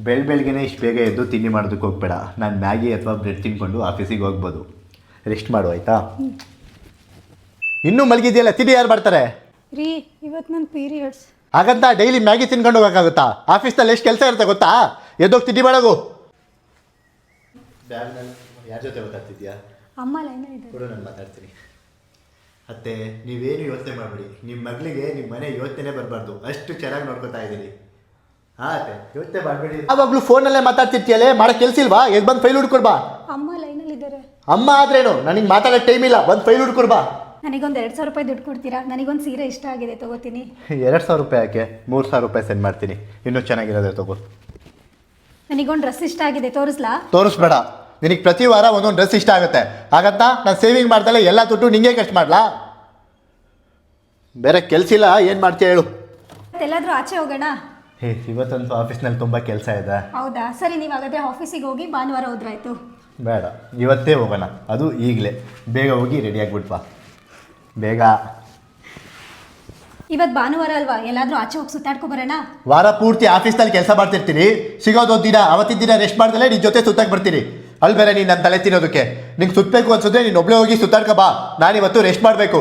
ಬೆಳಗ್ಗೆನೇ ಇಷ್ಟು ಬೇಗ ಎದ್ದು ತಿಂಡಿ ಮಾಡೋದಕ್ಕೆ ಹೋಗ್ಬೇಡ. ನಾನು ಮ್ಯಾಗಿ ಅಥವಾ ಬ್ರೆಡ್ ತಿನ್ಕೊಂಡು ಆಫೀಸಿಗೆ ಹೋಗ್ಬೋದು. ರೆಸ್ಟ್ ಮಾಡು ಆಯಿತಾ? ಇನ್ನೂ ಮಲಗಿದೆಯಲ್ಲ, ತಿಂಡಿ ಯಾರು ಮಾಡ್ತಾರೆ? ರೀ ಇವತ್ತು ನನ್ನ ಪೀರಿಯಡ್ಸ್. ಹಾಗಂತ ಡೈಲಿ ಮ್ಯಾಗಿ ತಿನ್ಕೊಂಡು ಹೋಗೋಕ್ಕಾಗುತ್ತಾ? ಆಫೀಸ್ನಲ್ಲಿ ಎಷ್ಟು ಕೆಲಸ ಇರುತ್ತೆ ಗೊತ್ತಾ? ಎದ್ದೋಗಿ ತಿಂಡಿ ಮಾಡೋಗು. ಯಾರ ಜೊತೆ ಮಾತಾಡ್ತಿದ್ಯಾ? ಅಮ್ಮ ಲೈನಲ್ಲಿದ್ದಾರೆ. ಕೂಡ ನಾನು ಮಾತಾಡ್ತೀನಿ. ಮತ್ತೆ ನೀವೇನು ಯೋಚನೆ ಮಾಡಬೇಡಿ. ನಿಮ್ಮ ಮಗಳಿಗೆ ನಿಮ್ಮ ಮನೆ ಯೋಚನೆ ಬರಬಾರ್ದು. ಅಷ್ಟು ಚೆನ್ನಾಗಿ ನೋಡ್ಕೊತಾ ಇದ್ದೀನಿ. ಹಾಂ ಯೋಚನೆ ಮಾಡಬೇಡಿ. ಆವಾಗಲೂ ಫೋನಲ್ಲೇ ಮಾತಾಡ್ತಿರ್ತೀಯಲ್ಲೇ, ಮಾಡೋ ಕೆಲಸ ಇಲ್ವಾ? ಎದ್ದು ಬಂದು ಫೈಲ್ ಹುಡ್ಕೊಡ್ಬಾ. ಅಮ್ಮ ಲೈನಲ್ಲಿದ್ದಾರೆ. ಅಮ್ಮ ಆದ್ರೇನು? ನನಗೆ ಮಾತಾಡೋ ಟೈಮ್ ಇಲ್ಲ. ಒಂದು ಫೈಲ್ ಹುಡ್ಕೊಡ್ಬಾ. ನನಗೊಂದು 2,000 ರೂಪಾಯಿ ದುಡ್ಡು ಕೊಡ್ತೀರಾ? ನನಗೊಂದು ಸೀರೆ ಇಷ್ಟ ಆಗಿದೆ, ತಗೋತೀನಿ. 2,000 ರೂಪಾಯಿ ಯಾಕೆ? 3,000 ರೂಪಾಯಿ ಸೆಂಡ್ ಮಾಡ್ತೀನಿ. ಇನ್ನೂ ಚೆನ್ನಾಗಿರೋದೇ ತಗೋ. ನನಗೊಂದು ಡ್ರೆಸ್ ಇಷ್ಟ ಆಗಿದೆ, ತೋರಿಸ್ಲಾ? ತೋರಿಸ್ಬೇಡ. ನಿನಗೆ ಪ್ರತಿ ವಾರ ಒಂದೊಂದು ಡ್ರೆಸ್ ಇಷ್ಟ ಆಗುತ್ತೆ. ಹಾಗಂತ ನಾನು ಸೇವಿಂಗ್ ಮಾಡ್ದಲ್ಲ ಎಲ್ಲ ದುಡ್ಡು ನಿಂಗೆ ಖರ್ಚು ಮಾಡಲಾ? ಬೇರೆ ಕೆಲಸ ಇಲ್ಲ, ಏನು ಮಾಡ್ತೀಯ ಹೇಳು? ಎಲ್ಲಾದರೂ ಆಚೆ ಹೋಗೋಣ? ಇವತ್ತಂತೂ ಆಫೀಸ್ನಲ್ಲಿ ತುಂಬ ಕೆಲಸ ಇದೆ. ಹೌದಾ, ಸರಿ. ನೀವು ಹಾಗಾದರೆ ಆಫೀಸಿಗೆ ಹೋಗಿ ಭಾನುವಾರ ಹೋದ್ರಾಯ್ತು. ಬೇಡ, ಇವತ್ತೇ ಹೋಗೋಣ. ಅದು ಈಗಲೇ. ಬೇಗ ಹೋಗಿ ರೆಡಿ ಆಗಿಬಿಡ್ಪಾ. ಬೇಗ. ಇವತ್ತು ಭಾನುವಾರ ಅಲ್ವಾ, ಎಲ್ಲಾದರೂ ಆಚೆ ಹೋಗಿ ಸುತ್ತಾಡ್ಕೊ ಬರೋಣ? ವಾರ ಪೂರ್ತಿ ಆಫೀಸ್ನಲ್ಲಿ ಕೆಲಸ ಮಾಡ್ತಿರ್ತೀನಿ. ಸಿಗೋದೊಂದು ದಿನ, ಅವತ್ತಿನ ದಿನ ರೆಸ್ಟ್ ಮಾಡ್ದಲೇ ನಿನ್ನ ಜೊತೆ ಸುತ್ತಾಕ್ ಬರ್ತೀನಿ. ಅಲ್ಲಿ ಬೇರೆ ನೀನು ನನ್ನ ತಲೆ ತಿನ್ನೋದಕ್ಕೆ. ನಿಂಗೆ ಸುತ್ತಬೇಕು ಅನ್ಸಿದ್ರೆ ನೀನು ಒಬ್ಬಳೇ ಹೋಗಿ ಸುತ್ತಾಡ್ಕೊ ಬಾ. ನಾನಿವತ್ತು ರೆಸ್ಟ್ ಮಾಡಬೇಕು.